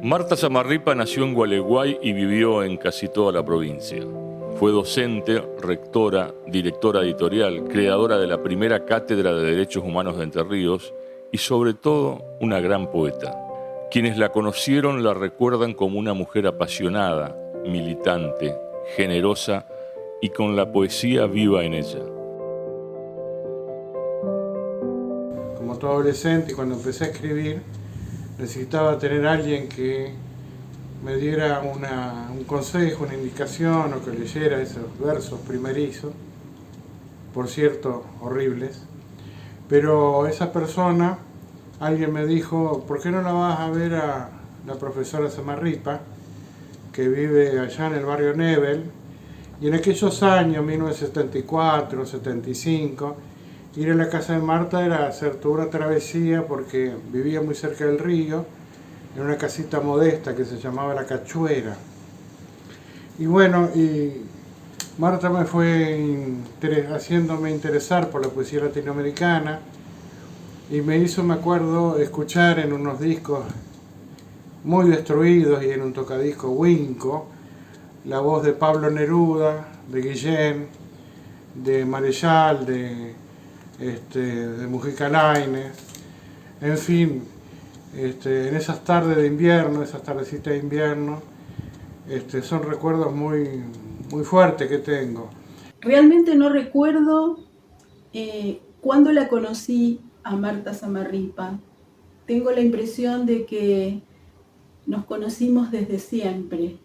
Marta Samarripa nació en Gualeguay y vivió en casi toda la provincia. Fue docente, rectora, directora editorial, creadora de la primera cátedra de Derechos Humanos de Entre Ríos y sobre todo una gran poeta. Quienes la conocieron la recuerdan como una mujer apasionada, militante, generosa y con la poesía viva en ella. Como todo adolescente, y cuando empecé a escribir, necesitaba tener a alguien que me diera un consejo, una indicación, o que leyera esos versos primerizos, por cierto, horribles. Pero esa persona, alguien me dijo, ¿por qué no la vas a ver a la profesora Samarripa, que vive allá en el barrio Nebel? Y en aquellos años, 1974, 75, ir a la casa de Marta era hacer toda una travesía porque vivía muy cerca del río, en una casita modesta que se llamaba La Cachuera. Y bueno, y Marta me fue haciéndome interesar por la poesía latinoamericana y me hizo, me acuerdo, escuchar en unos discos muy destruidos y en un tocadisco Winco, la voz de Pablo Neruda, de Guillén, de Marechal, de Mujica Lainez, en fin, en esas tardes de invierno, esas tardecitas de invierno, son recuerdos muy, muy fuertes que tengo. Realmente no recuerdo cuándo la conocí a Marta Samarripa. Tengo la impresión de que nos conocimos desde siempre.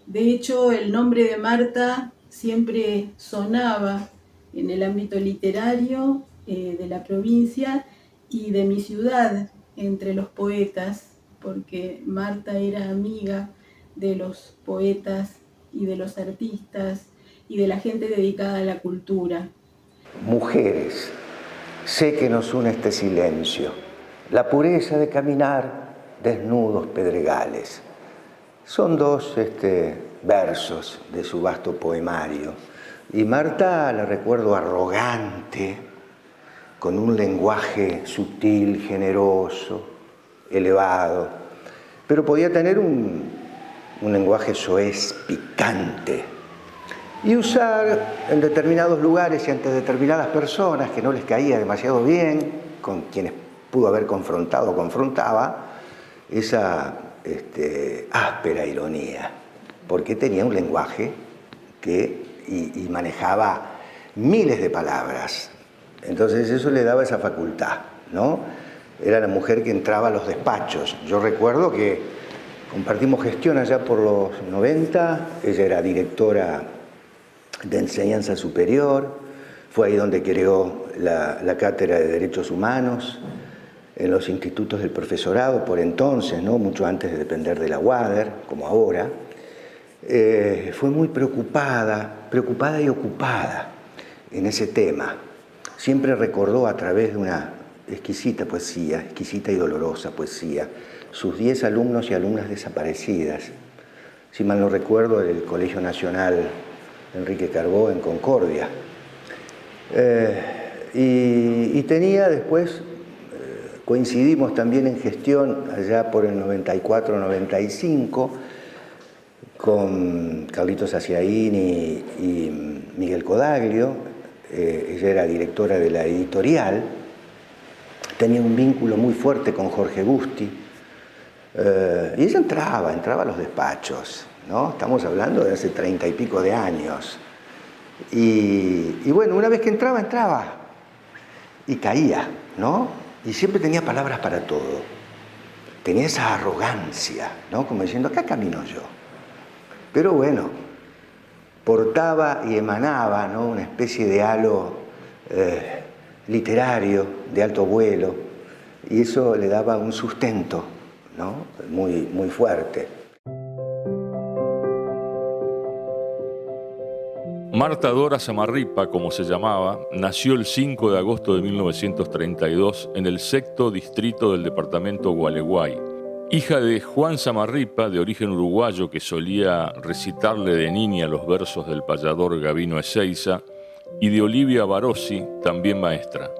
De hecho, el nombre de Marta siempre sonaba en el ámbito literario de la provincia y de mi ciudad, entre los poetas, porque Marta era amiga de los poetas y de los artistas y de la gente dedicada a la cultura. Mujeres, sé que nos une este silencio, la pureza de caminar desnudos pedregales. Son dos versos de su vasto poemario. Y Marta la recuerdo arrogante, con un lenguaje sutil, generoso, elevado, pero podía tener un lenguaje soez, picante, y usar en determinados lugares y ante determinadas personas que no les caía demasiado bien, con quienes pudo haber confrontado o confrontaba, esa áspera ironía, porque tenía un lenguaje y manejaba miles de palabras. Entonces eso le daba esa facultad, ¿no? Era la mujer que entraba a los despachos. Yo recuerdo que compartimos gestión allá por los 90, ella era directora de enseñanza superior, fue ahí donde creó la cátedra de Derechos Humanos, en los institutos del profesorado por entonces, ¿no? Mucho antes de depender de la UADER, como ahora. Fue muy preocupada y ocupada en ese tema. Siempre recordó a través de una exquisita poesía, exquisita y dolorosa poesía, sus 10 alumnos y alumnas desaparecidas. Si mal no recuerdo, del Colegio Nacional Enrique Carbó en Concordia. Y tenía después, coincidimos también en gestión allá por el 94-95, con Carlitos Aciaín y Miguel Codaglio. Ella era directora de la editorial, tenía un vínculo muy fuerte con Jorge Busti, y ella entraba a los despachos, ¿no? Estamos hablando de hace 30 y pico de años. Y bueno, una vez que entraba y caía, ¿no? Y siempre tenía palabras para todo. Tenía esa arrogancia, ¿no? Como diciendo, acá camino yo. Pero bueno, portaba y emanaba, ¿no? Una especie de halo literario de alto vuelo, y eso le daba un sustento, ¿no? Muy, muy fuerte. Marta Dora Samarripa, como se llamaba, nació el 5 de agosto de 1932 en el 6º distrito del departamento Gualeguay. Hija de Juan Samarripa, de origen uruguayo, que solía recitarle de niña los versos del payador Gabino Ezeiza, y de Olivia Barossi, también maestra.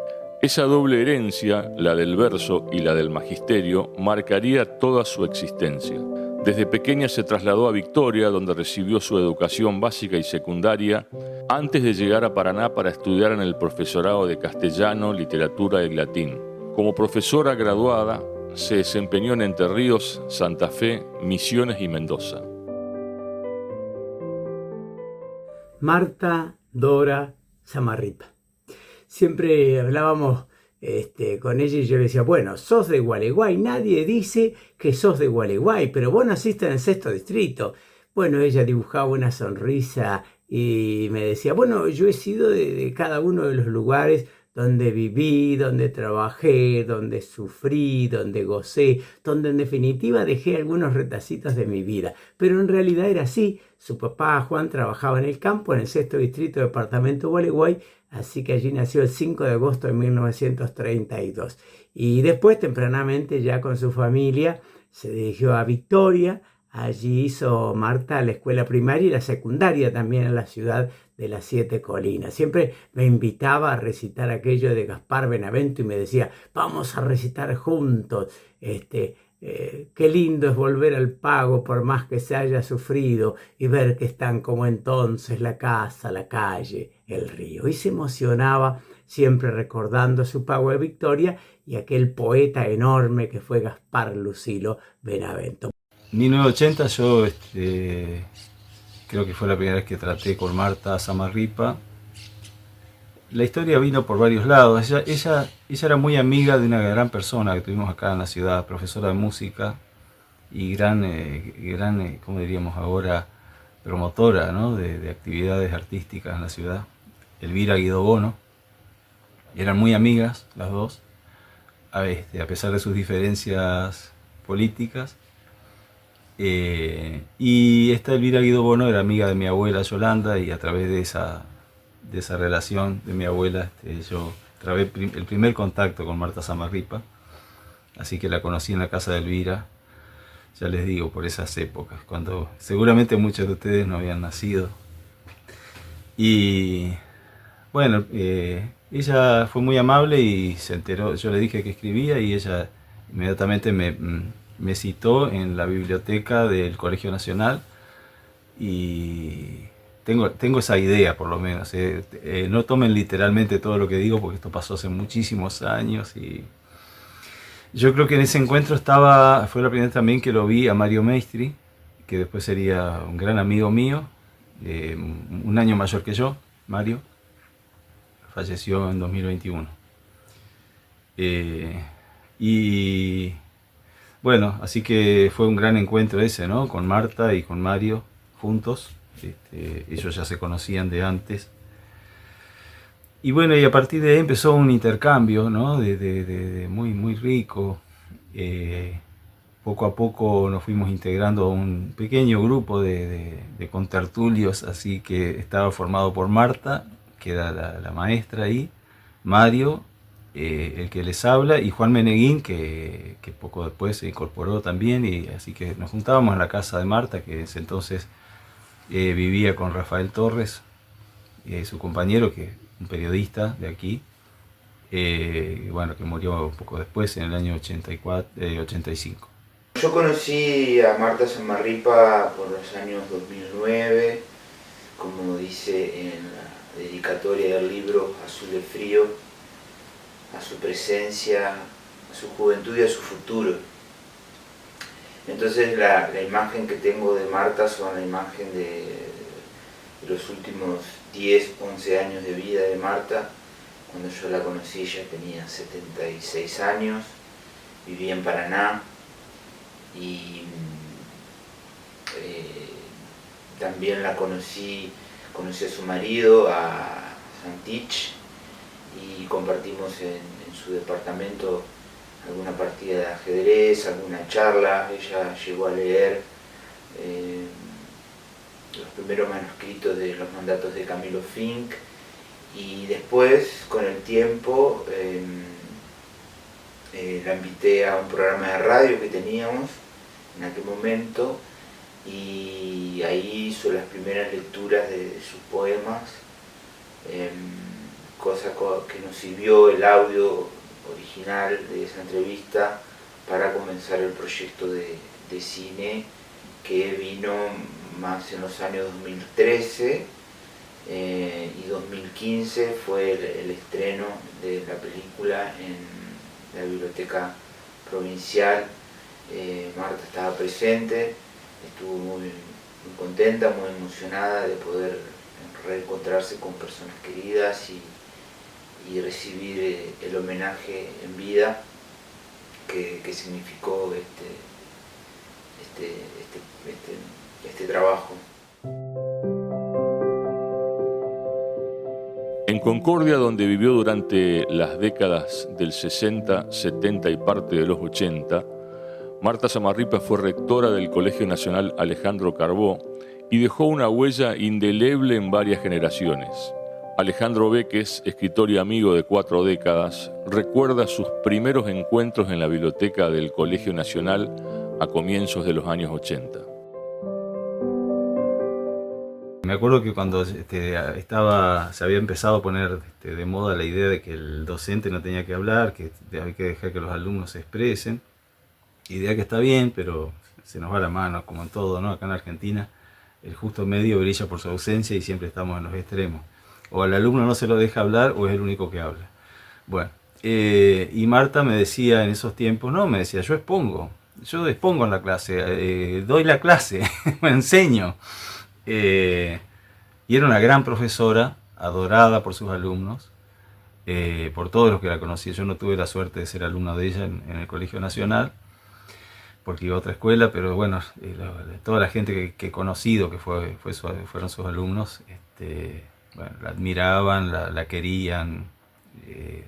Esa doble herencia, la del verso y la del magisterio, marcaría toda su existencia. Desde pequeña se trasladó a Victoria, donde recibió su educación básica y secundaria, antes de llegar a Paraná para estudiar en el profesorado de castellano, literatura y latín. Como profesora graduada, se desempeñó en Entre Ríos, Santa Fe, Misiones y Mendoza. Marta Dora Samarripa. Siempre hablábamos con ella y yo le decía, bueno, sos de Gualeguay, nadie dice que sos de Gualeguay, pero vos naciste en el 6º distrito. Bueno, ella dibujaba una sonrisa y me decía, bueno, yo he sido de cada uno de los lugares donde viví, donde trabajé, donde sufrí, donde gocé, donde en definitiva dejé algunos retacitos de mi vida. Pero en realidad era así. Su papá, Juan, trabajaba en el campo, en el 6º distrito, departamento Gualeguay, así que allí nació el 5 de agosto de 1932. Y después, tempranamente, ya con su familia, se dirigió a Victoria. Allí hizo Marta la escuela primaria y la secundaria también en la ciudad de las 7 Colinas. Siempre me invitaba a recitar aquello de Gaspar Benavento y me decía, vamos a recitar juntos. Qué lindo es volver al pago por más que se haya sufrido y ver que están como entonces la casa, la calle, el río. Y se emocionaba siempre recordando su pago de Victoria y aquel poeta enorme que fue Gaspar Lucilo Benavento. 1980 yo creo que fue la primera vez que traté con Marta Samarripa. La historia vino por varios lados. Ella era muy amiga de una gran persona que tuvimos acá en la ciudad, profesora de música y gran ¿cómo diríamos ahora? Promotora, ¿no? de actividades artísticas en la ciudad, Elvira Guido Bono. Eran muy amigas las dos, a pesar de sus diferencias políticas. Y esta Elvira Guido Bono era amiga de mi abuela Yolanda y a través de esa relación de mi abuela yo trabé el primer contacto con Marta Samarripa, así que la conocí en la casa de Elvira, ya les digo, por esas épocas, cuando seguramente muchos de ustedes no habían nacido. Y bueno, ella fue muy amable y se enteró, yo le dije que escribía y ella inmediatamente me citó en la biblioteca del Colegio Nacional y tengo esa idea, por lo menos. No tomen literalmente todo lo que digo porque esto pasó hace muchísimos años y yo creo que en ese encuentro fue la primera vez también que lo vi a Mario Maestri, que después sería un gran amigo mío, un año mayor que yo. Mario falleció en 2021. Y bueno, así que fue un gran encuentro ese, ¿no? Con Marta y con Mario juntos. Ellos ya se conocían de antes. Y bueno, y a partir de ahí empezó un intercambio, ¿no? de muy, muy rico. Poco a poco nos fuimos integrando a un pequeño grupo de contertulios, así que estaba formado por Marta, que era la maestra ahí, Mario, el que les habla, y Juan Meneguín, que poco después se incorporó también, y así que nos juntábamos en la casa de Marta, que en ese entonces vivía con Rafael Torres, su compañero, que es un periodista de aquí, bueno, que murió un poco después, en el año 85. Yo conocí a Marta Samarripa por los años 2009, como dice en la dedicatoria del libro Azul de Frío, a su presencia, a su juventud y a su futuro. Entonces la imagen que tengo de Marta son la imagen de los últimos 10, 11 años de vida de Marta. Cuando yo la conocí ella tenía 76 años, vivía en Paraná y también la conocí a su marido, a Santich, y compartimos en su departamento alguna partida de ajedrez, alguna charla. Ella llegó a leer los primeros manuscritos de los mandatos de Camilo Fink y después, con el tiempo, la invité a un programa de radio que teníamos en aquel momento y ahí hizo las primeras lecturas de sus poemas que nos sirvió el audio original de esa entrevista para comenzar el proyecto de cine que vino más en los años 2013 y 2015 fue el estreno de la película en la Biblioteca Provincial. Marta estaba presente, estuvo muy contenta, muy emocionada de poder reencontrarse con personas queridas y recibir el homenaje en vida que significó este trabajo. En Concordia, donde vivió durante las décadas del 60, 70 y parte de los 80, Marta Samarripa fue rectora del Colegio Nacional Alejandro Carbó y dejó una huella indeleble en varias generaciones. Alejandro Béquez, escritor y amigo de 4 décadas, recuerda sus primeros encuentros en la biblioteca del Colegio Nacional a comienzos de los años 80. Me acuerdo que cuando se había empezado a poner de moda la idea de que el docente no tenía que hablar, que hay que dejar que los alumnos se expresen, idea que está bien, pero se nos va la mano, como en todo, ¿no? Acá en Argentina, el justo medio brilla por su ausencia y siempre estamos en los extremos. O al alumno no se lo deja hablar o es el único que habla. Bueno, y Marta me decía en esos tiempos, me decía, yo expongo en la clase, doy la clase, me enseño. Y era una gran profesora, adorada por sus alumnos, por todos los que la conocían. Yo no tuve la suerte de ser alumno de ella en el Colegio Nacional, porque iba a otra escuela, pero bueno, toda la gente que he conocido, que fueron sus alumnos, bueno, la admiraban, la querían,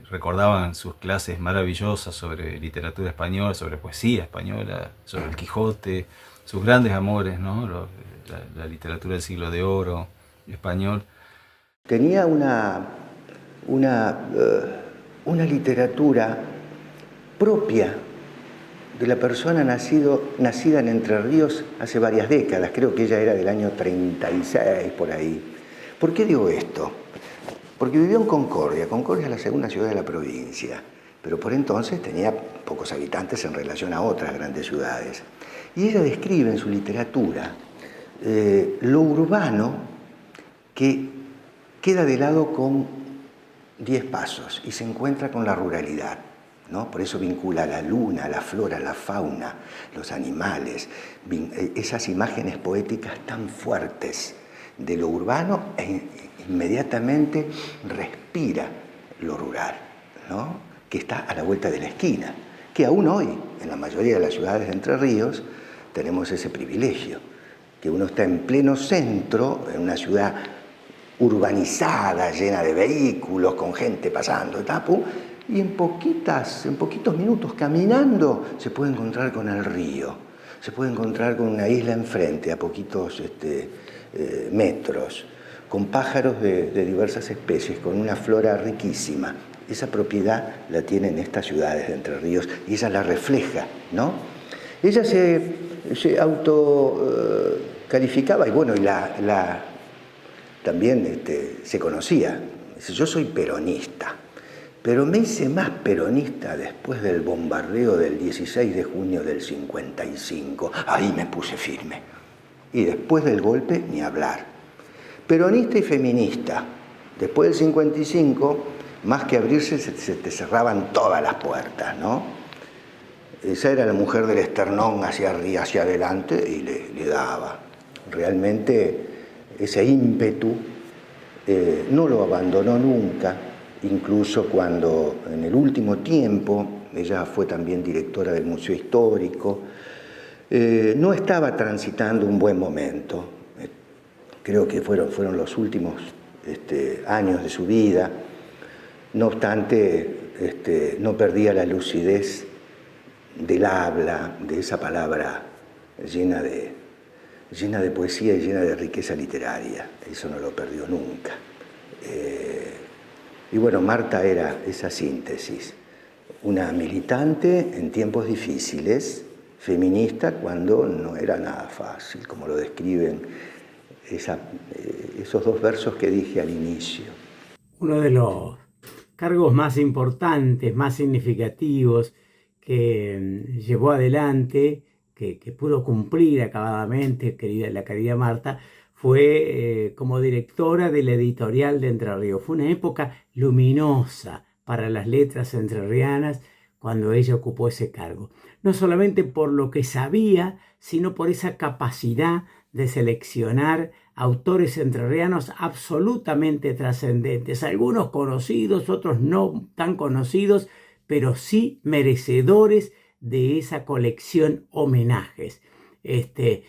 recordaban sus clases maravillosas sobre literatura española, sobre poesía española, sobre el Quijote, sus grandes amores, ¿no? La literatura del siglo de oro español. Tenía una literatura propia de la persona nacida en Entre Ríos hace varias décadas. Creo que ella era del año 36, por ahí. ¿Por qué digo esto? Porque vivió en Concordia. Concordia es la segunda ciudad de la provincia, pero por entonces tenía pocos habitantes en relación a otras grandes ciudades. Y ella describe en su literatura lo urbano que queda de lado con 10 pasos y se encuentra con la ruralidad, ¿no? Por eso vincula la luna, la flora, la fauna, los animales, esas imágenes poéticas tan fuertes de lo urbano inmediatamente respira lo rural, ¿no? Que está a la vuelta de la esquina, que aún hoy en la mayoría de las ciudades de Entre Ríos tenemos ese privilegio, que uno está en pleno centro, en una ciudad urbanizada, llena de vehículos, con gente pasando, y en poquitos minutos caminando se puede encontrar con el río, se puede encontrar con una isla enfrente, a poquitos metros, con pájaros de diversas especies, con una flora riquísima. Esa propiedad la tienen estas ciudades de Entre Ríos y ella la refleja, ¿no? Ella se autocalificaba y bueno, también se conocía. Dice, yo soy peronista, pero me hice más peronista después del bombardeo del 16 de junio del 55. Ahí me puse firme. Y después del golpe, ni hablar. Peronista y feminista. Después del 55, más que abrirse, se te cerraban todas las puertas, ¿no? Esa era la mujer del esternón hacia arriba, hacia adelante, y le daba. Realmente ese ímpetu no lo abandonó nunca, incluso cuando en el último tiempo, ella fue también directora del Museo Histórico, no estaba transitando un buen momento. Creo que fueron los últimos años de su vida. No obstante, no perdía la lucidez del habla, de esa palabra llena de poesía y llena de riqueza literaria. Eso no lo perdió nunca. Y bueno, Marta era esa síntesis. Una militante en tiempos difíciles, feminista cuando no era nada fácil, como lo describen esos 2 versos que dije al inicio. Uno de los cargos más importantes, más significativos que llevó adelante, que pudo cumplir acabadamente, la querida Marta, fue como directora de la editorial de Entre Ríos. Fue una época luminosa para las letras entrerrianas cuando ella ocupó ese cargo. No solamente por lo que sabía, sino por esa capacidad de seleccionar autores entrerrianos absolutamente trascendentes, algunos conocidos, otros no tan conocidos, pero sí merecedores de esa colección homenajes.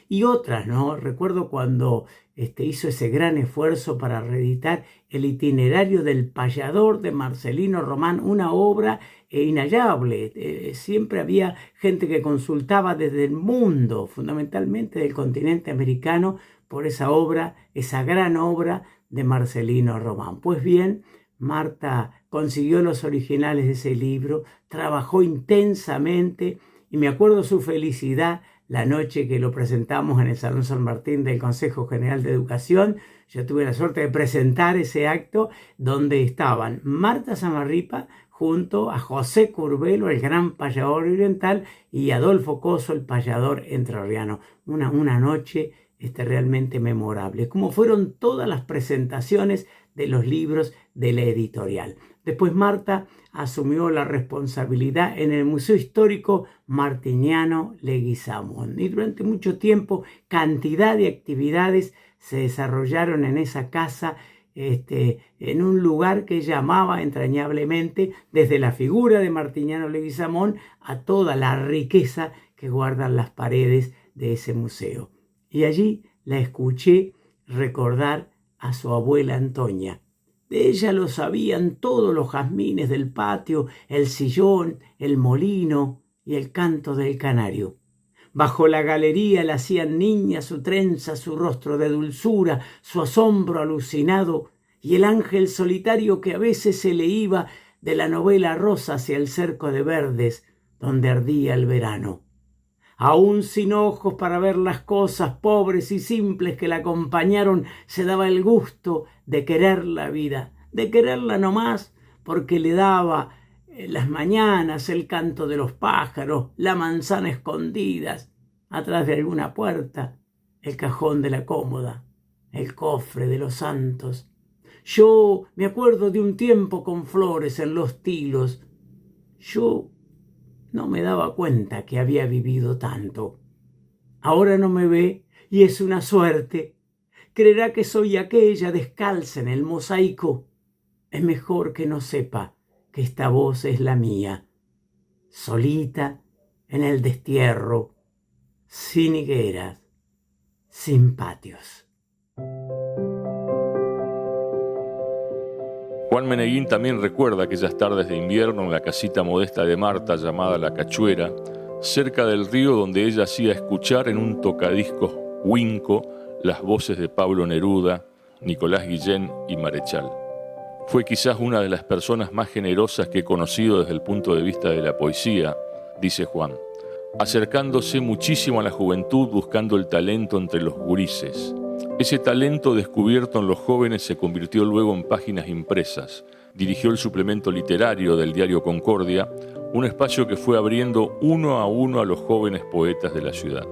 Y otras, ¿no? Recuerdo cuando hizo ese gran esfuerzo para reeditar El itinerario del payador de Marcelino Román, una obra inhallable. Siempre había gente que consultaba desde el mundo, fundamentalmente del continente americano, por esa obra, esa gran obra de Marcelino Román. Pues bien, Marta consiguió los originales de ese libro, trabajó intensamente y me acuerdo su felicidad la noche que lo presentamos en el Salón San Martín del Consejo General de Educación. Yo tuve la suerte de presentar ese acto donde estaban Marta Samarripa junto a José Curbelo, el gran payador oriental, y Adolfo Coso, el payador entrerriano. Una noche realmente memorable, como fueron todas las presentaciones de los libros de la editorial. Después Marta asumió la responsabilidad en el Museo Histórico Martiniano Leguizamón y durante mucho tiempo cantidad de actividades se desarrollaron en esa casa, en un lugar que llamaba entrañablemente desde la figura de Martiniano Leguizamón a toda la riqueza que guardan las paredes de ese museo. Y allí la escuché recordar a su abuela Antonia. De ella lo sabían todos los jazmines del patio, el sillón, el molino y el canto del canario. Bajo la galería la hacían niña su trenza, su rostro de dulzura, su asombro alucinado y el ángel solitario que a veces se le iba de la novela rosa hacia el cerco de verdes donde ardía el verano. Aún sin ojos para ver las cosas pobres y simples que la acompañaron, se daba el gusto de querer la vida, de quererla nomás, porque le daba las mañanas el canto de los pájaros, la manzana escondidas atrás de alguna puerta, el cajón de la cómoda, el cofre de los santos. Yo me acuerdo de un tiempo con flores en los tilos. Yo no me daba cuenta que había vivido tanto. Ahora no me ve y es una suerte. Creerá que soy aquella descalza en el mosaico. Es mejor que no sepa que esta voz es la mía. Solita en el destierro, sin higueras, sin patios. Juan Meneguín también recuerda aquellas tardes de invierno en la casita modesta de Marta llamada La Cachuera, cerca del río donde ella hacía escuchar en un tocadiscos huinco las voces de Pablo Neruda, Nicolás Guillén y Marechal. Fue quizás una de las personas más generosas que he conocido desde el punto de vista de la poesía, dice Juan, acercándose muchísimo a la juventud buscando el talento entre los gurises. Ese talento descubierto en los jóvenes se convirtió luego en páginas impresas. Dirigió el suplemento literario del diario Concordia, un espacio que fue abriendo uno a uno a los jóvenes poetas de la ciudad.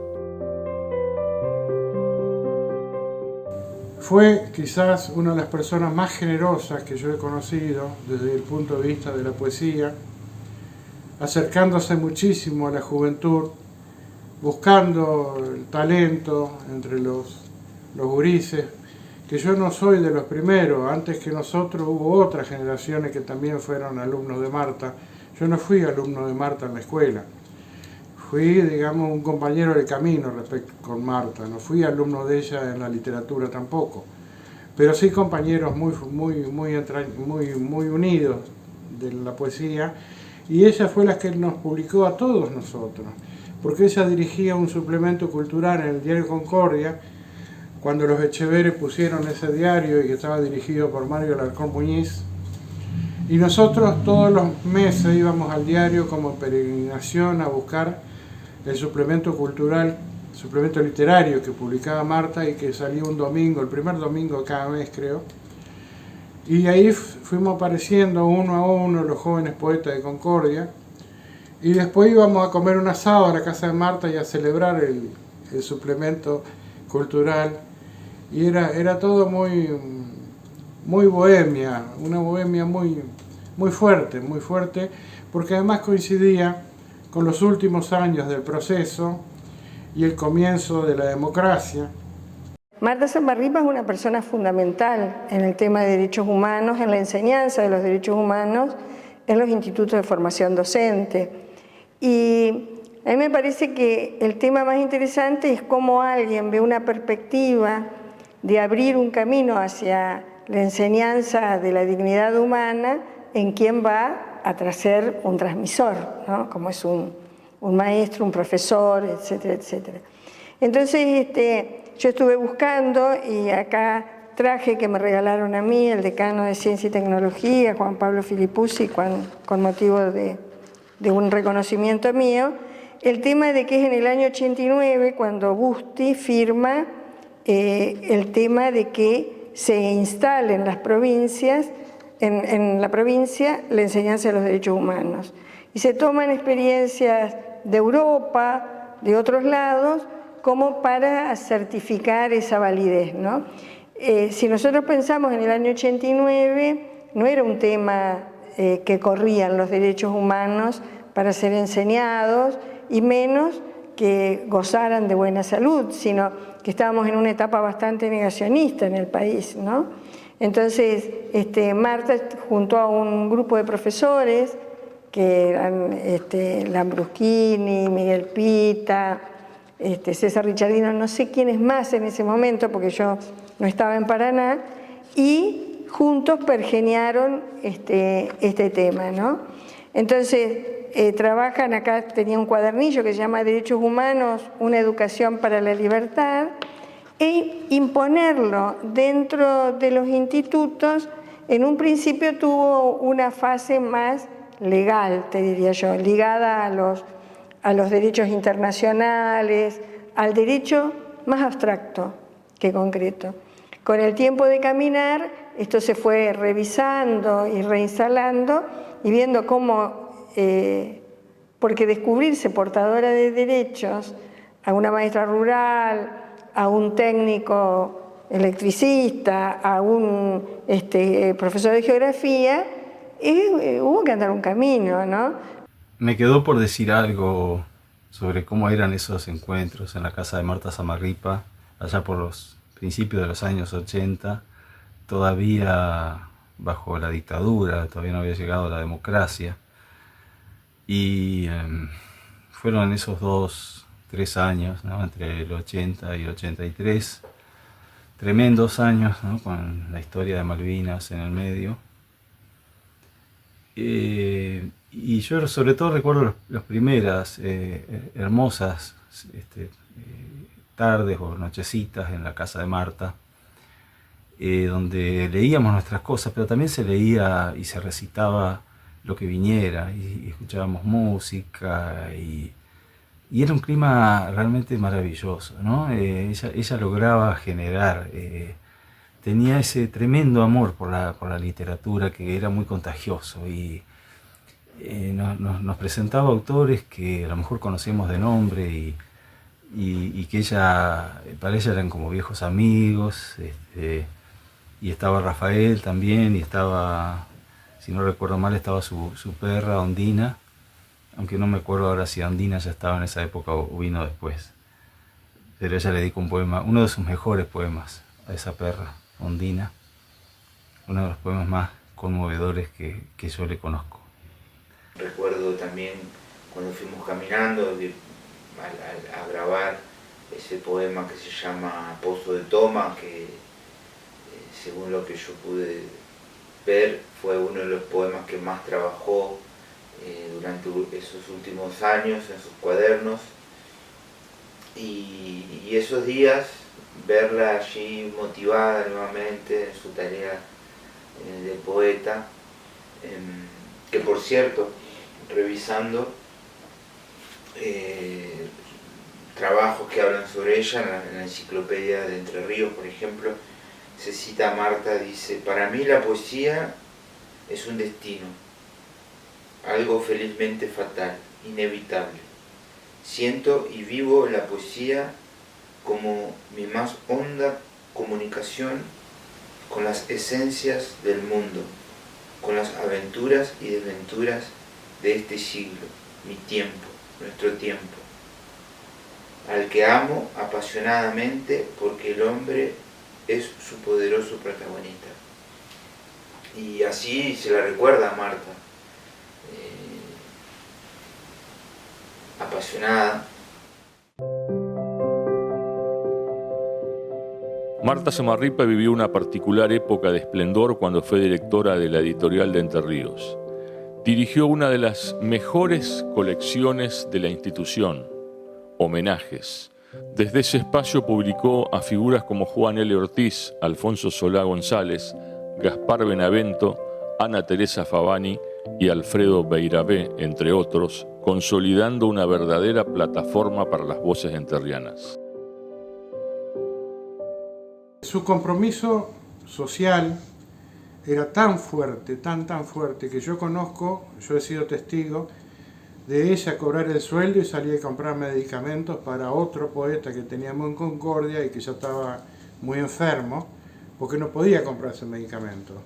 Fue quizás una de las personas más generosas que yo he conocido desde el punto de vista de la poesía, acercándose muchísimo a la juventud, buscando el talento entre los gurises, que yo no soy de los primeros. Antes que nosotros hubo otras generaciones que también fueron alumnos de Marta. Yo no fui alumno de Marta en la escuela, fui, digamos, un compañero de camino con Marta, no fui alumno de ella en la literatura tampoco, pero sí compañeros muy unidos de la poesía, y ella fue la que nos publicó a todos nosotros, porque ella dirigía un suplemento cultural en el diario Concordia, cuando los Echeveres pusieron ese diario y que estaba dirigido por Mario Alarcón Muñiz, y nosotros todos los meses íbamos al diario como peregrinación a buscar el suplemento cultural, suplemento literario que publicaba Marta y que salía un domingo, el primer domingo de cada mes creo, Y ahí fuimos apareciendo uno a uno los jóvenes poetas de Concordia. Y después íbamos a comer un asado a la casa de Marta y a celebrar el suplemento cultural. Y era todo muy bohemia, una bohemia muy fuerte, porque además coincidía con los últimos años del proceso y el comienzo de la democracia. Marta Samarripa es una persona fundamental en el tema de derechos humanos, en la enseñanza de los derechos humanos en los institutos de formación docente. Y a mí me parece que el tema más interesante es cómo alguien ve una perspectiva de abrir un camino hacia la enseñanza de la dignidad humana en quien va a ser un transmisor, ¿no? Como es un maestro, un profesor, etcétera, etcétera. Entonces, yo estuve buscando y acá traje que me regalaron a mí el decano de Ciencia y Tecnología, Juan Pablo Filipuzzi, con motivo de un reconocimiento mío, el tema de que es en el año 89 cuando Busti firma el tema de que se instale en las provincias, en la provincia, la enseñanza de los derechos humanos. Y se toman experiencias de Europa, de otros lados, como para certificar esa validez, ¿no? Si nosotros pensamos en el año 89, no era un tema que corrían los derechos humanos para ser enseñados, y menos que gozaran de buena salud, sino que estábamos en una etapa bastante negacionista en el país, ¿no? Entonces, Marta, junto a un grupo de profesores, que eran Lambruschini, Miguel Pita, César Richardino, no sé quiénes más en ese momento, porque yo no estaba en Paraná, y juntos pergeniaron este tema, ¿no? Entonces, trabajan acá, tenía un cuadernillo que se llama Derechos Humanos, una educación para la libertad, e imponerlo dentro de los institutos, en un principio tuvo una fase más legal, te diría yo, ligada a los derechos internacionales, al derecho más abstracto que concreto. Con el tiempo de caminar, esto se fue revisando y reinstalando y viendo cómo, porque descubrirse portadora de derechos a una maestra rural, a un técnico electricista, a un profesor de geografía, hubo que andar un camino, ¿no? Me quedó por decir algo sobre cómo eran esos encuentros en la casa de Marta Samarripa, allá por los principios de los años 80, todavía bajo la dictadura, todavía no había llegado la democracia. Y fueron esos 2-3 años, ¿no? Entre el 80 y el 83, tremendos años, ¿no? Con la historia de Malvinas en el medio. Y yo sobre todo recuerdo las primeras hermosas tardes o nochecitas en la casa de Marta, donde leíamos nuestras cosas, pero también se leía y se recitaba lo que viniera, y escuchábamos música, y era un clima realmente maravilloso, ¿no? Ella lograba generar, tenía ese tremendo amor por la literatura que era muy contagioso, y nos presentaba autores que a lo mejor conocíamos de nombre, y que para ella eran como viejos amigos, y estaba Rafael también, y estaba, si no recuerdo mal, estaba su perra Ondina, aunque no me acuerdo ahora si Ondina ya estaba en esa época o vino después. Pero ella le dedicó un poema, uno de sus mejores poemas a esa perra, Ondina, uno de los poemas más conmovedores que yo le conozco. Recuerdo también cuando fuimos caminando a grabar ese poema que se llama Pozo de Toma, que según lo que yo pude ver fue uno de los poemas que más trabajó durante esos últimos años en sus cuadernos, y esos días verla allí motivada nuevamente en su tarea de poeta, que por cierto, revisando trabajos que hablan sobre ella en la enciclopedia de Entre Ríos, por ejemplo, se cita a Marta, dice: para mí la poesía es un destino, algo felizmente fatal, inevitable. Siento y vivo la poesía como mi más honda comunicación con las esencias del mundo, con las aventuras y desventuras de este siglo, mi tiempo, nuestro tiempo, al que amo apasionadamente porque el hombre es su poderoso protagonista. Y así se la recuerda a Marta, apasionada. Marta Samarripa vivió una particular época de esplendor cuando fue directora de la editorial de Entre Ríos. Dirigió una de las mejores colecciones de la institución, Homenajes. Desde ese espacio publicó a figuras como Juan L. Ortiz, Alfonso Solá González, Gaspar Benavento, Ana Teresa Favani y Alfredo Beirabé, entre otros, consolidando una verdadera plataforma para las voces enterrianas. Su compromiso social era tan fuerte, tan fuerte, que yo he sido testigo de ella cobrar el sueldo y salir a comprar medicamentos para otro poeta que teníamos en Concordia y que ya estaba muy enfermo, porque no podía comprarse medicamentos.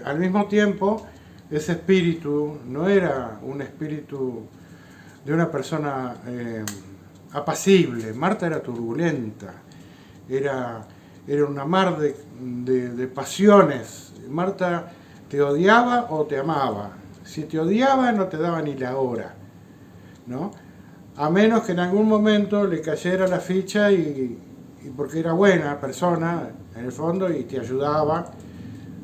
Al mismo tiempo, ese espíritu no era un espíritu de una persona apacible. Marta era turbulenta, era una mar de pasiones. Marta te odiaba o te amaba. Si te odiaba no te daba ni la hora, ¿no? A menos que en algún momento le cayera la ficha y porque era buena persona en el fondo y te ayudaba,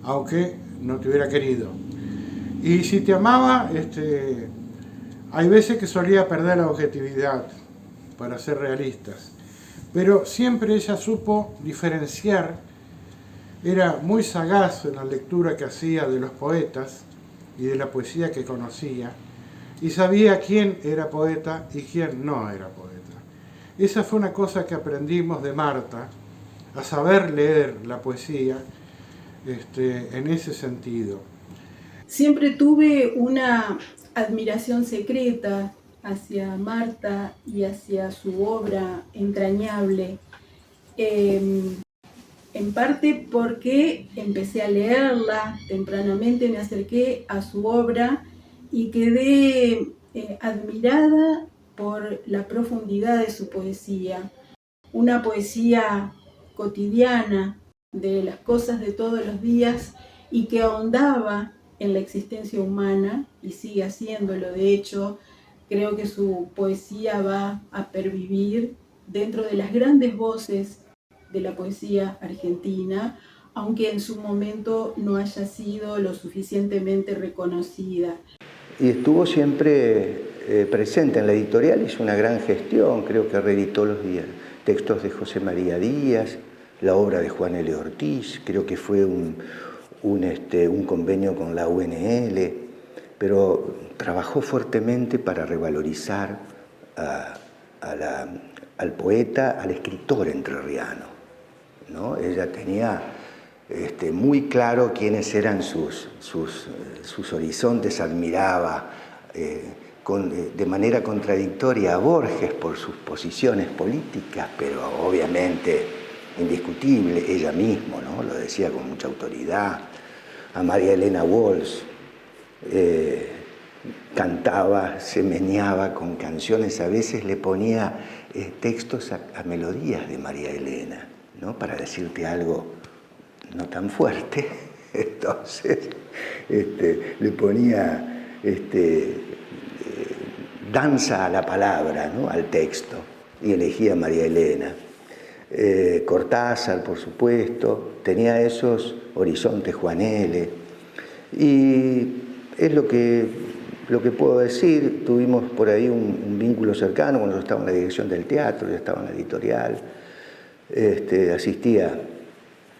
aunque no te hubiera querido. Y si te amaba, hay veces que solía perder la objetividad, para ser realistas. Pero siempre ella supo diferenciar, era muy sagaz en la lectura que hacía de los poetas y de la poesía que conocía, y sabía quién era poeta y quién no era poeta. Esa fue una cosa que aprendimos de Marta, a saber leer la poesía en ese sentido. Siempre tuve una admiración secreta hacia Marta y hacia su obra entrañable, en parte porque empecé a leerla tempranamente, me acerqué a su obra y quedé admirada por la profundidad de su poesía, una poesía cotidiana de las cosas de todos los días y que ahondaba en la existencia humana y sigue haciéndolo. De hecho, creo que su poesía va a pervivir dentro de las grandes voces de la poesía argentina, aunque en su momento no haya sido lo suficientemente reconocida. Y estuvo siempre presente en la editorial, hizo una gran gestión, creo que reeditó los textos de José María Díaz, la obra de Juan L. Ortiz, creo que fue un convenio con la UNL, pero trabajó fuertemente para revalorizar al poeta, al escritor entrerriano, ¿no? Ella tenía muy claro quiénes eran sus horizontes, admiraba de manera contradictoria a Borges por sus posiciones políticas, pero obviamente indiscutible, ella misma, ¿no? Lo decía con mucha autoridad. A María Elena Walsh, cantaba, se meneaba con canciones, a veces le ponía textos a melodías de María Elena, ¿no? Para decirte algo no tan fuerte. Entonces le ponía danza a la palabra, ¿no? Al texto, y elegía a María Elena. Cortázar, por supuesto, tenía esos horizontes, Juan L. Y es lo que puedo decir. Tuvimos por ahí un vínculo cercano cuando yo estaba en la dirección del teatro, yo estaba en la editorial, asistía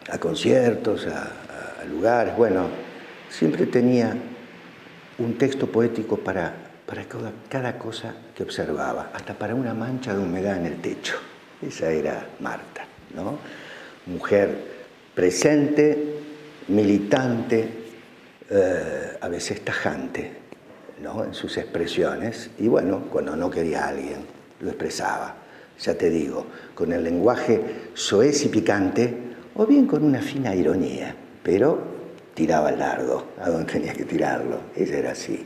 a conciertos, a lugares. Bueno, siempre tenía un texto poético para cada cosa que observaba, hasta para una mancha de humedad en el techo. Esa era Marta, ¿no? Mujer presente, militante, a veces tajante, ¿no?, en sus expresiones. Y bueno, cuando no quería a alguien, lo expresaba, ya te digo, con el lenguaje soez y picante, o bien con una fina ironía, pero tiraba el dardo a donde tenía que tirarlo. Ella era así.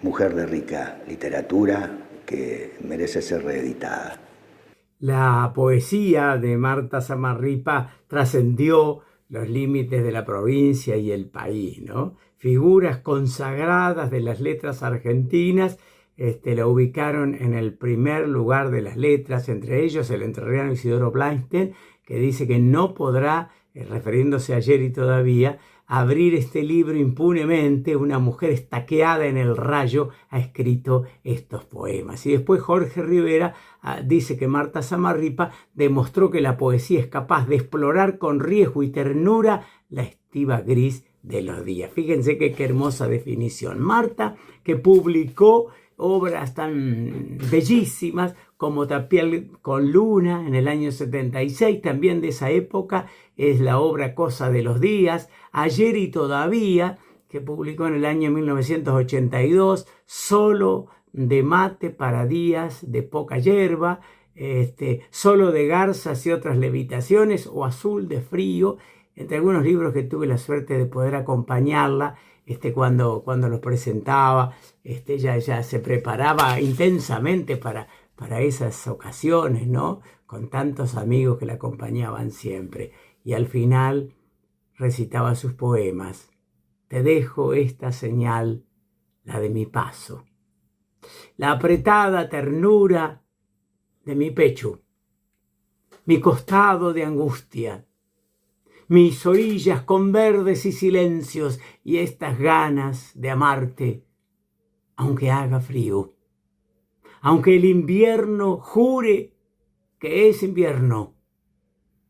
Mujer de rica literatura que merece ser reeditada. La poesía de Marta Samarripa trascendió los límites de la provincia y el país, ¿no? Figuras consagradas de las letras argentinas la ubicaron en el primer lugar de las letras, entre ellos el entrerriano Isidoro Blainstein, que dice que no podrá, refiriéndose a ayer y todavía, abrir este libro impunemente. Una mujer estaqueada en el rayo ha escrito estos poemas. Y después Jorge Rivera dice que Marta Samarripa demostró que la poesía es capaz de explorar con riesgo y ternura la estiva gris de los días. Fíjense qué hermosa definición. Marta, que publicó obras tan bellísimas como Tapial con Luna en el año 76, también de esa época es la obra Cosa de los Días, Ayer y Todavía, que publicó en el año 1982, Solo de Mate para Días de Poca Hierba, Solo de Garzas y Otras Levitaciones, o Azul de Frío, entre algunos libros que tuve la suerte de poder acompañarla cuando los presentaba. Ella se preparaba intensamente para esas ocasiones, ¿no?, con tantos amigos que la acompañaban siempre. Y al final recitaba sus poemas. Te dejo esta señal, la de mi paso, la apretada ternura de mi pecho, mi costado de angustia, mis orillas con verdes y silencios, y estas ganas de amarte, aunque haga frío, aunque el invierno jure que es invierno,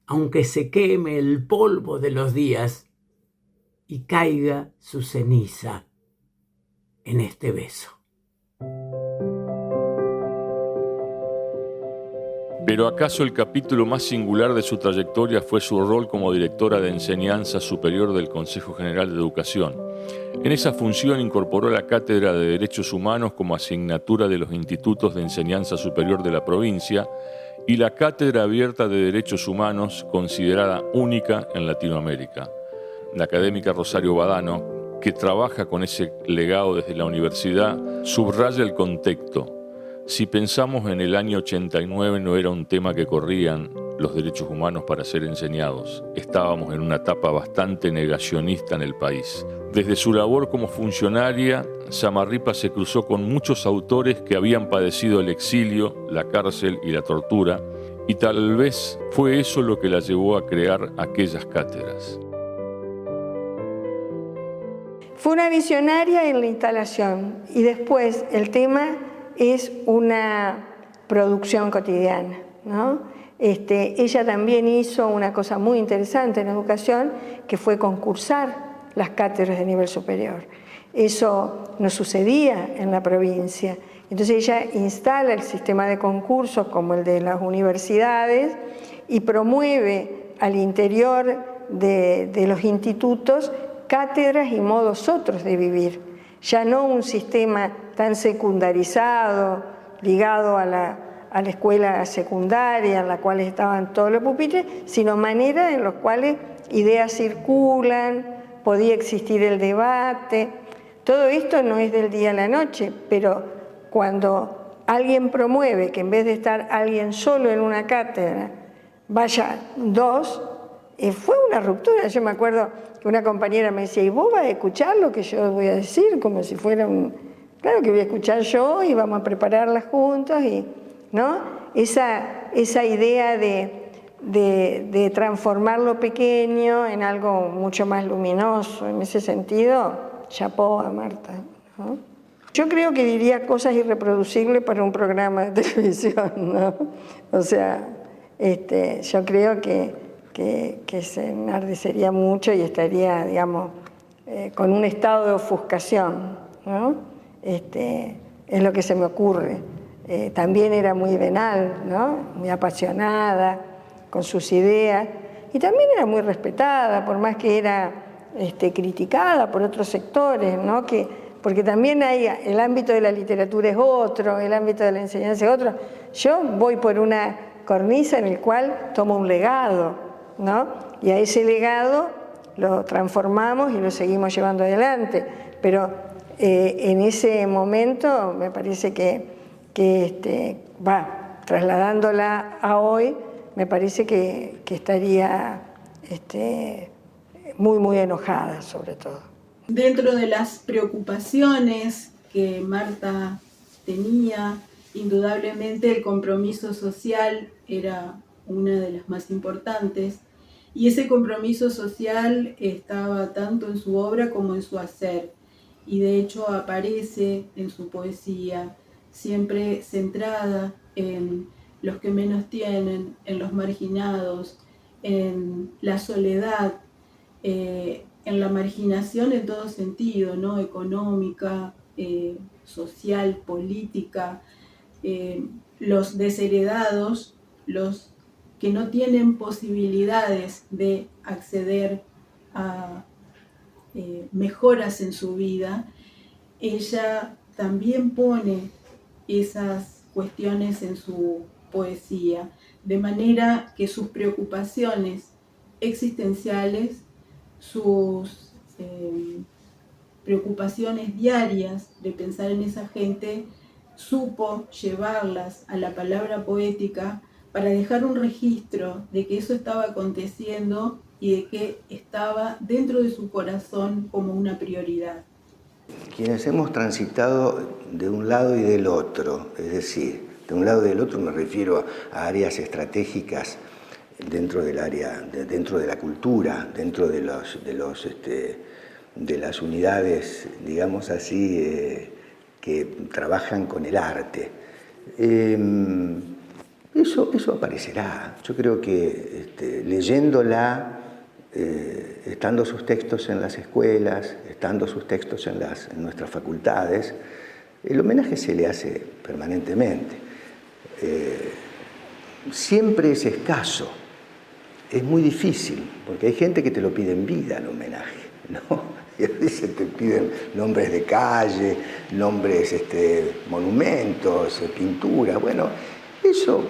aunque se queme el polvo de los días y caiga su ceniza en este beso. Pero ¿acaso el capítulo más singular de su trayectoria fue su rol como directora de enseñanza superior del Consejo General de Educación? En esa función incorporó la Cátedra de Derechos Humanos como asignatura de los institutos de enseñanza superior de la provincia y la Cátedra Abierta de Derechos Humanos, considerada única en Latinoamérica. La académica Rosario Badano, que trabaja con ese legado desde la universidad, subraya el contexto. Si pensamos en el año 89, no era un tema que corrían los derechos humanos para ser enseñados. Estábamos en una etapa bastante negacionista en el país. Desde su labor como funcionaria, Samarripa se cruzó con muchos autores que habían padecido el exilio, la cárcel y la tortura, y tal vez fue eso lo que la llevó a crear aquellas cátedras. Fue una visionaria en la instalación y después el tema es una producción cotidiana, ¿no? Ella también hizo una cosa muy interesante en educación, que fue concursar las cátedras de nivel superior. Eso no sucedía en la provincia. Entonces ella instala el sistema de concursos como el de las universidades y promueve al interior de los institutos cátedras y modos otros de vivir. Ya no un sistema tan secundarizado, ligado a la escuela secundaria en la cual estaban todos los pupitres, sino maneras en las cuales ideas circulan, podía existir el debate. Todo esto no es del día a la noche, pero cuando alguien promueve que en vez de estar alguien solo en una cátedra, vaya dos, fue una ruptura. Yo me acuerdo que una compañera me decía, ¿y vos vas a escuchar lo que yo voy a decir? Como si fuera un... Claro que voy a escuchar yo y vamos a prepararla juntos, ¿no? Esa idea de transformar lo pequeño en algo mucho más luminoso. En ese sentido, chapó a Marta, ¿no? Yo creo que diría cosas irreproducibles para un programa de televisión, ¿no? O sea, yo creo que se enardecería mucho y estaría, digamos, con un estado de ofuscación, ¿no? Es lo que se me ocurre. También era muy venal, ¿no? Muy apasionada, con sus ideas, y también era muy respetada, por más que era criticada por otros sectores, ¿no? Porque también hay, el ámbito de la literatura es otro, el ámbito de la enseñanza es otro. Yo voy por una cornisa en el cual tomo un legado, ¿no? Y a ese legado lo transformamos y lo seguimos llevando adelante. Pero en ese momento me parece que trasladándola a hoy, me parece que estaría muy, muy enojada, sobre todo. Dentro de las preocupaciones que Marta tenía, indudablemente el compromiso social era una de las más importantes, y ese compromiso social estaba tanto en su obra como en su hacer, y de hecho aparece en su poesía, siempre centrada en los que menos tienen, en los marginados, en la soledad, en la marginación en todo sentido, ¿no? Económica, social, política, los desheredados, los que no tienen posibilidades de acceder a mejoras en su vida. Ella también pone esas cuestiones en su poesía, de manera que sus preocupaciones existenciales, sus preocupaciones diarias de pensar en esa gente, supo llevarlas a la palabra poética para dejar un registro de que eso estaba aconteciendo y de que estaba dentro de su corazón como una prioridad. Quienes hemos transitado de un lado y del otro, es decir, de un lado y del otro me refiero a áreas estratégicas dentro del área, dentro de la cultura, dentro de las unidades, digamos así, que trabajan con el arte. Eso aparecerá. Yo creo que leyéndola, estando sus textos en las escuelas, estando sus textos en nuestras facultades, el homenaje se le hace permanentemente. Siempre es escaso, es muy difícil, porque hay gente que te lo pide en vida el homenaje, ¿no? Y a veces te piden nombres de calle, nombres, monumentos, pinturas. Bueno, eso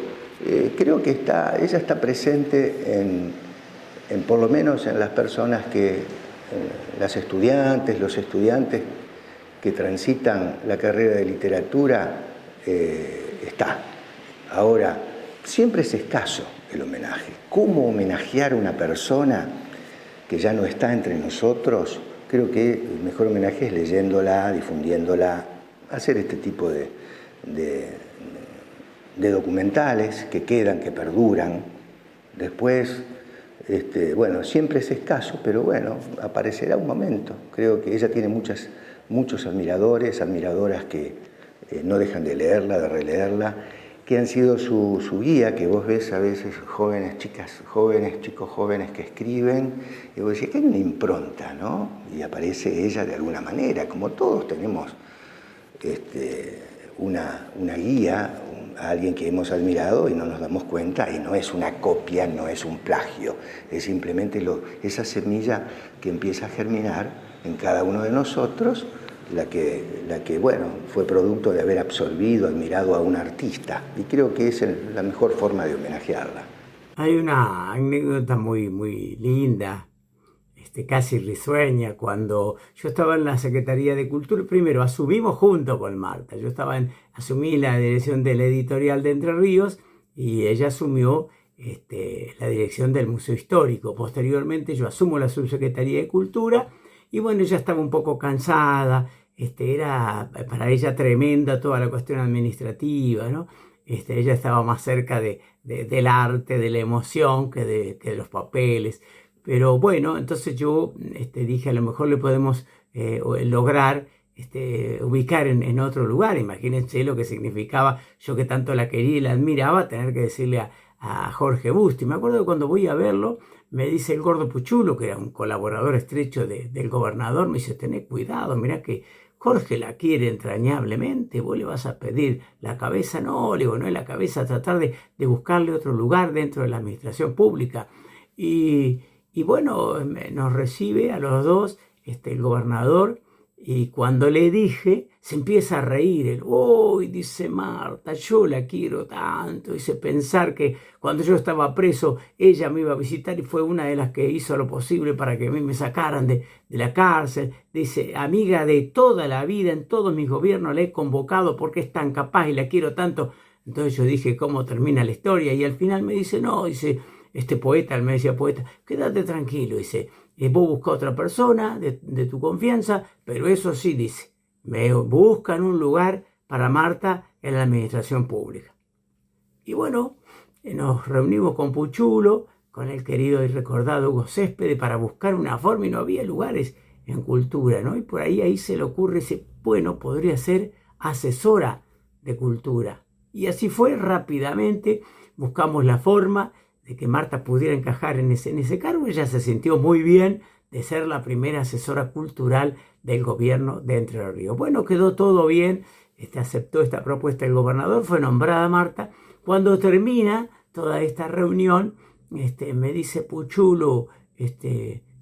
creo que ella está presente en por lo menos en las personas los estudiantes que transitan la carrera de literatura, está. Ahora, siempre es escaso el homenaje. ¿Cómo homenajear a una persona que ya no está entre nosotros? Creo que el mejor homenaje es leyéndola, difundiéndola, hacer este tipo de documentales que quedan, que perduran. Después, bueno, siempre es escaso, pero bueno, aparecerá un momento. Creo que ella tiene muchos admiradores, admiradoras que no dejan de leerla, de releerla, que han sido su guía, que vos ves a veces chicos jóvenes que escriben, y vos decís que hay una impronta, ¿no? Y aparece ella de alguna manera, como todos tenemos una guía, a alguien que hemos admirado y no nos damos cuenta, y no es una copia, no es un plagio, es simplemente esa semilla que empieza a germinar en cada uno de nosotros, la que bueno, fue producto de haber absorbido, admirado a un artista, y creo que es la mejor forma de homenajearla. Hay una anécdota muy, muy linda, casi risueña, cuando yo estaba en la Secretaría de Cultura. Primero asumimos junto con Marta, asumí la dirección de la editorial de Entre Ríos y ella asumió la dirección del Museo Histórico. Posteriormente yo asumo la Subsecretaría de Cultura y bueno, ella estaba un poco cansada, era para ella tremenda toda la cuestión administrativa, ¿no? Ella estaba más cerca del arte, de la emoción que de los papeles. Pero bueno, entonces yo dije, a lo mejor le podemos lograr ubicar en otro lugar. Imagínense lo que significaba, yo que tanto la quería y la admiraba, tener que decirle a Jorge Busti. Me acuerdo que cuando voy a verlo, me dice el Gordo Puchulo, que era un colaborador estrecho del gobernador, me dice, tené cuidado, mirá que Jorge la quiere entrañablemente, vos le vas a pedir la cabeza. No, le digo, no es la cabeza, tratar de buscarle otro lugar dentro de la administración pública. Y bueno, nos recibe a los dos el gobernador, y cuando le dije, se empieza a reír. Él, uy, dice Marta, yo la quiero tanto. Dice, pensar que cuando yo estaba preso, ella me iba a visitar y fue una de las que hizo lo posible para que a mí me sacaran de la cárcel. Dice, amiga de toda la vida, en todos mis gobiernos la he convocado porque es tan capaz y la quiero tanto. Entonces yo dije, ¿cómo termina la historia? Y al final me dice, no, dice, poeta, él me decía poeta, quédate tranquilo, dice, vos busca otra persona de tu confianza, pero eso sí, dice, me buscan un lugar para Marta en la administración pública. Y bueno, nos reunimos con Puchulo, con el querido y recordado Hugo Céspedes, para buscar una forma, y no había lugares en cultura, ¿no? Y por ahí se le ocurre, dice, bueno, podría ser asesora de cultura. Y así fue, rápidamente buscamos la forma de que Marta pudiera encajar en ese cargo. Ella se sintió muy bien de ser la primera asesora cultural del gobierno de Entre Ríos. Bueno, quedó todo bien, aceptó esta propuesta el gobernador, fue nombrada Marta. Cuando termina toda esta reunión, me dice Puchulo,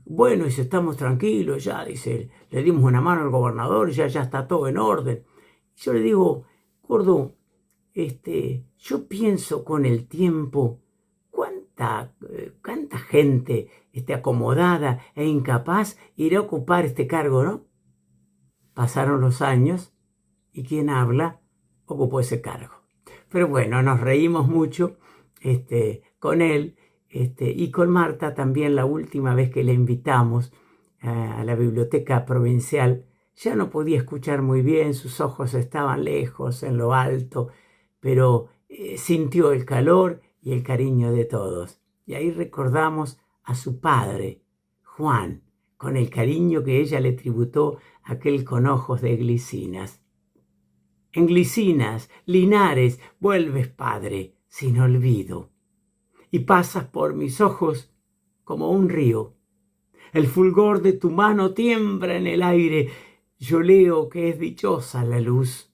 bueno, dice, estamos tranquilos ya, dice, le dimos una mano al gobernador, ya está todo en orden. Yo le digo, gordo, yo pienso con el tiempo, ¿cuánta gente acomodada e incapaz irá a ocupar este cargo, no? Pasaron los años y quien habla ocupó ese cargo. Pero bueno, nos reímos mucho con él y con Marta también. La última vez que le invitamos a la biblioteca provincial, ya no podía escuchar muy bien, sus ojos estaban lejos, en lo alto, pero sintió el calor y el cariño de todos. Y ahí recordamos a su padre, Juan, con el cariño que ella le tributó a aquel con ojos de glicinas. En glicinas, Linares, vuelves, padre, sin olvido, y pasas por mis ojos como un río. El fulgor de tu mano tiembla en el aire, yo leo que es dichosa la luz.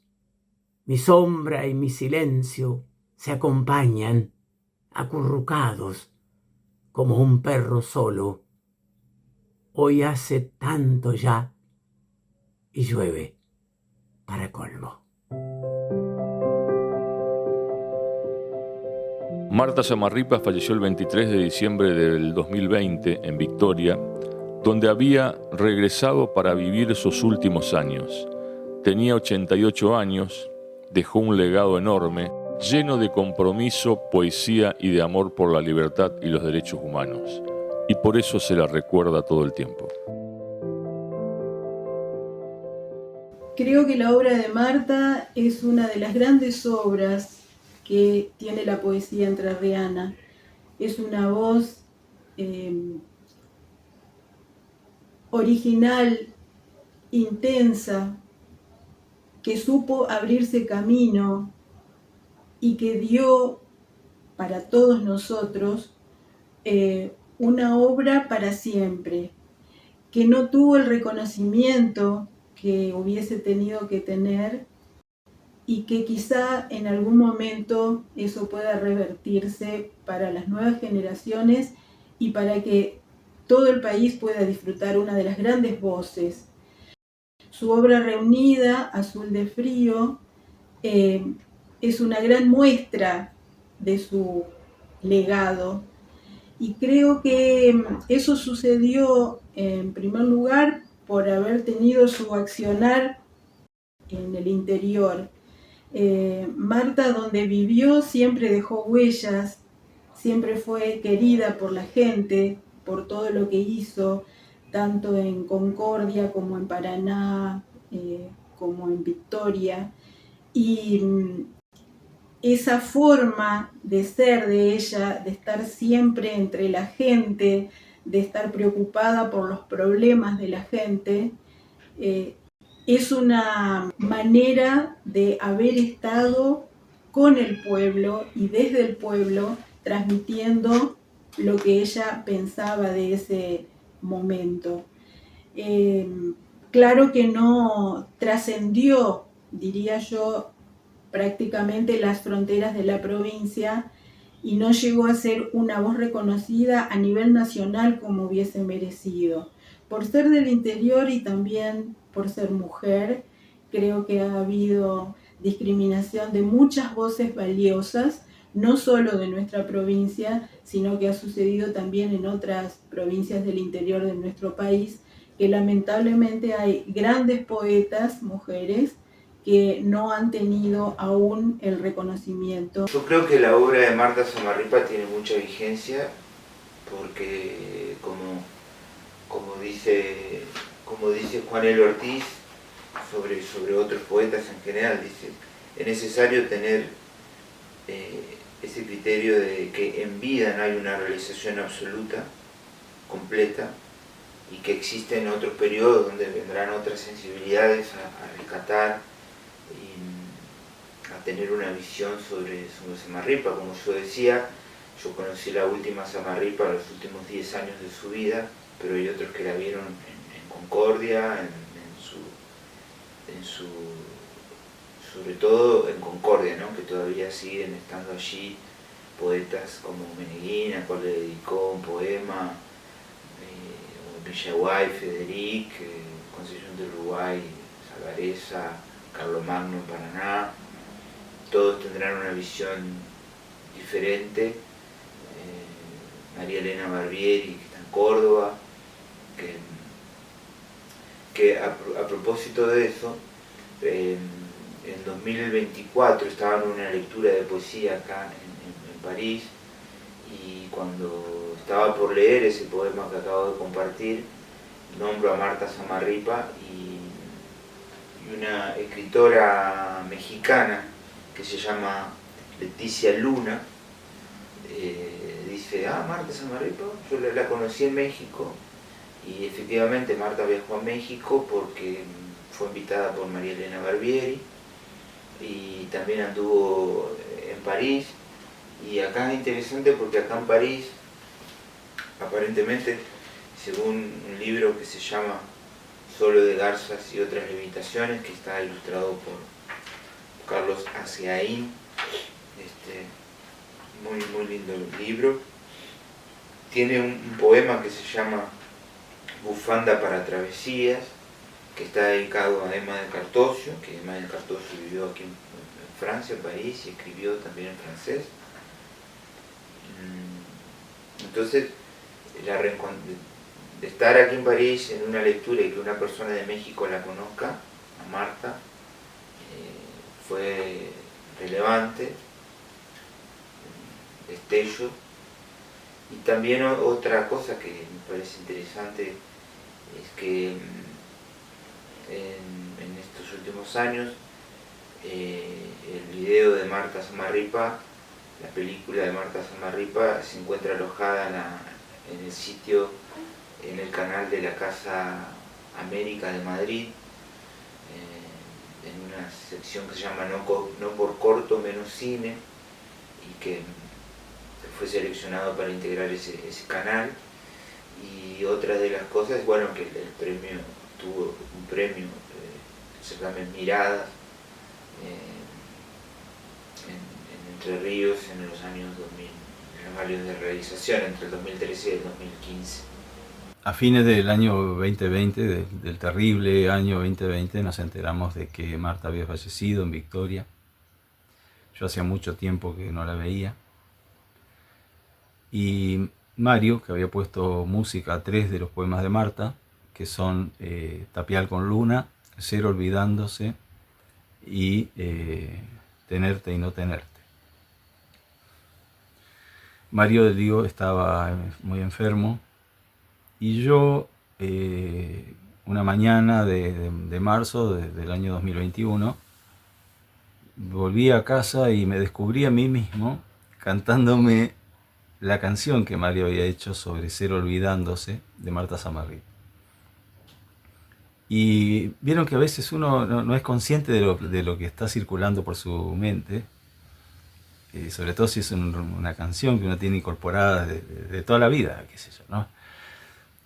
Mi sombra y mi silencio se acompañan, acurrucados, como un perro solo. Hoy hace tanto ya y llueve para colmo. Marta Samarripa falleció el 23 de diciembre del 2020 en Victoria, donde había regresado para vivir sus últimos años. Tenía 88 años, dejó un legado enorme, lleno de compromiso, poesía y de amor por la libertad y los derechos humanos. Y por eso se la recuerda todo el tiempo. Creo que la obra de Marta es una de las grandes obras que tiene la poesía entrerriana. Es una voz original, intensa, que supo abrirse camino y que dio para todos nosotros una obra para siempre, que no tuvo el reconocimiento que hubiese tenido que tener y que quizá en algún momento eso pueda revertirse para las nuevas generaciones y para que todo el país pueda disfrutar una de las grandes voces. Su obra reunida, Azul de Frío, es una gran muestra de su legado. Y creo que eso sucedió en primer lugar por haber tenido su accionar en el interior. Marta, donde vivió, siempre dejó huellas, siempre fue querida por la gente, por todo lo que hizo, tanto en Concordia como en Paraná, como en Victoria. Y esa forma de ser de ella, de estar siempre entre la gente, de estar preocupada por los problemas de la gente, es una manera de haber estado con el pueblo y desde el pueblo transmitiendo lo que ella pensaba de ese momento. claro que no trascendió, diría yo, prácticamente las fronteras de la provincia y no llegó a ser una voz reconocida a nivel nacional como hubiese merecido. Por ser del interior y también por ser mujer, creo que ha habido discriminación de muchas voces valiosas, no solo de nuestra provincia, sino que ha sucedido también en otras provincias del interior de nuestro país, que lamentablemente hay grandes poetas, mujeres, que no han tenido aún el reconocimiento. Yo creo que la obra de Marta Samarripa tiene mucha vigencia porque, como dice Juan L. Ortiz sobre otros poetas en general, dice, es necesario tener ese criterio de que en vida no hay una realización absoluta, completa, y que existen otros periodos donde vendrán otras sensibilidades a rescatar y a tener una visión sobre Samarripa. Como yo decía, yo conocí la última Samarripa los últimos 10 años de su vida, pero hay otros que la vieron en Concordia, sobre todo en Concordia, ¿no? Que todavía siguen estando allí poetas como Meneguín, a cual le dedicó un poema, Villaguay, Federic, Concepción del Uruguay, Sagareza, Carlomagno en Paraná. Todos tendrán una visión diferente. María Elena Barbieri, que está en Córdoba, que a propósito de eso, en 2024 estaba en una lectura de poesía acá en París, y cuando estaba por leer ese poema que acabo de compartir, nombro a Marta Samarripa y una escritora mexicana que se llama Leticia Luna, dice, Marta Samarripa, yo la conocí en México, y efectivamente Marta viajó a México porque fue invitada por María Elena Barbieri, y también anduvo en París. Y acá es interesante porque acá en París, aparentemente, según un libro que se llama Solo de garzas y otras levitaciones, que está ilustrado por Carlos Aciaín, muy lindo libro, tiene un poema que se llama Bufanda para travesías, que está dedicado a Emma de Cartosio, que Emma de Cartosio vivió aquí en Francia, en París, y escribió también en francés. Entonces, de estar aquí en París en una lectura y que una persona de México la conozca, a Marta, fue relevante, destello. Y también otra cosa que me parece interesante es que en estos últimos años el video de Marta Samarripa, la película de Marta Samarripa, se encuentra alojada en el sitio, en el canal de la Casa América de Madrid, en una sección que se llama No por corto menos cine, y que fue seleccionado para integrar ese canal. Y otra de las cosas, bueno, que el premio tuvo un premio, el certamen Miradas, en Entre Ríos en los años 2000, en los años de realización, entre el 2013 y el 2015. A fines del año 2020, del terrible año 2020, nos enteramos de que Marta había fallecido en Victoria. Yo hacía mucho tiempo que no la veía. Y Mario, que había puesto música a 3 de los poemas de Marta, que son Tapial con Luna, Ser olvidándose y Tenerte y no tenerte. Mario, digo, estaba muy enfermo, y yo una mañana de marzo del año 2021 volví a casa y me descubrí a mí mismo cantándome la canción que Mario había hecho sobre Ser olvidándose, de Marta Samarripa. Y vieron que a veces uno no es consciente de lo que está circulando por su mente, sobre todo si es una canción que uno tiene incorporada de toda la vida, qué sé yo, ¿no?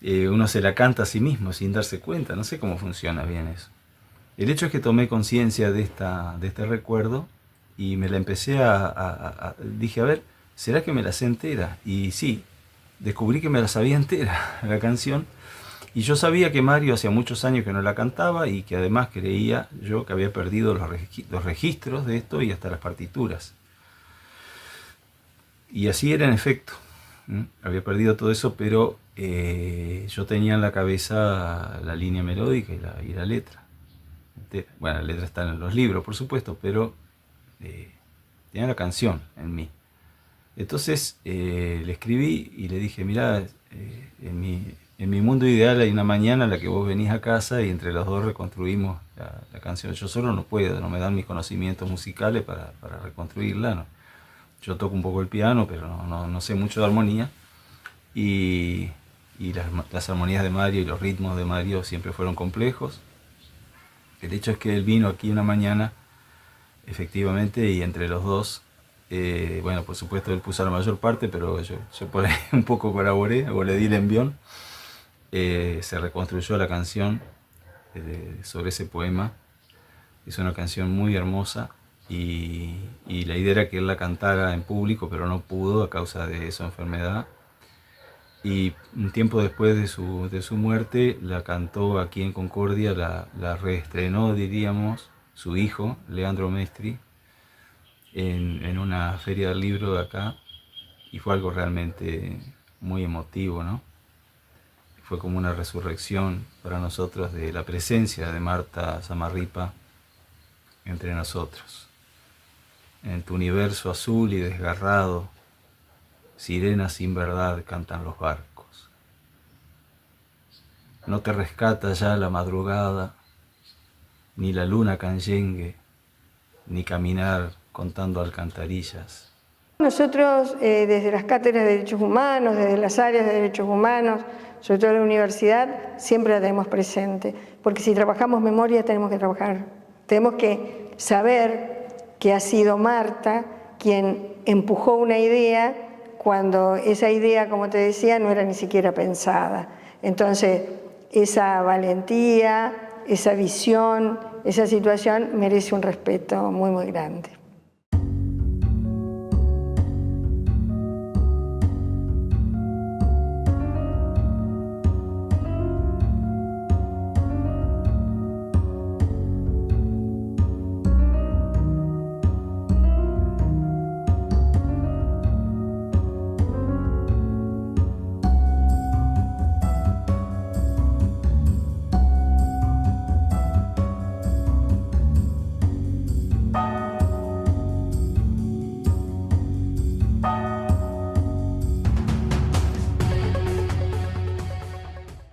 uno se la canta a sí mismo sin darse cuenta, no sé cómo funciona bien eso. El hecho es que tomé conciencia de este recuerdo y me la empecé dije, a ver, ¿será que me la sé entera? Y sí, descubrí que me la sabía entera, la canción. Y yo sabía que Mario hacía muchos años que no la cantaba y que además creía yo que había perdido los registros de esto y hasta las partituras. Y así era en efecto. Había perdido todo eso, pero yo tenía en la cabeza la línea melódica y la letra. Bueno, la letra está en los libros, por supuesto, pero tenía la canción en mí. Entonces le escribí y le dije, mirá, en mi mundo ideal hay una mañana en la que vos venís a casa y entre los dos reconstruimos la canción. Yo solo no puedo, no me dan mis conocimientos musicales para reconstruirla. ¿No? Yo toco un poco el piano, pero no sé mucho de armonía. Y las armonías de Mario y los ritmos de Mario siempre fueron complejos. El hecho es que él vino aquí una mañana, efectivamente, y entre los dos, bueno, por supuesto él puso la mayor parte, pero yo por ahí un poco colaboré, o le di el envión. Se reconstruyó la canción sobre ese poema. Es una canción muy hermosa y la idea era que él la cantara en público, pero no pudo a causa de su enfermedad. Y un tiempo después de su muerte la cantó aquí en Concordia, la reestrenó, diríamos, su hijo, Leandro Mestri, en una feria del libro de acá, y fue algo realmente muy emotivo, ¿no? Fue como una resurrección para nosotros de la presencia de Marta Samarripa entre nosotros. En tu universo azul y desgarrado, sirenas sin verdad cantan los barcos. No te rescata ya la madrugada, ni la luna canyengue, ni caminar contando alcantarillas. Nosotros desde las cátedras de derechos humanos, desde las áreas de derechos humanos, sobre todo en la universidad, siempre la tenemos presente, porque si trabajamos memoria tenemos que saber que ha sido Marta quien empujó una idea cuando esa idea, como te decía, no era ni siquiera pensada. Entonces, esa valentía, esa visión, esa situación merece un respeto muy, muy grande.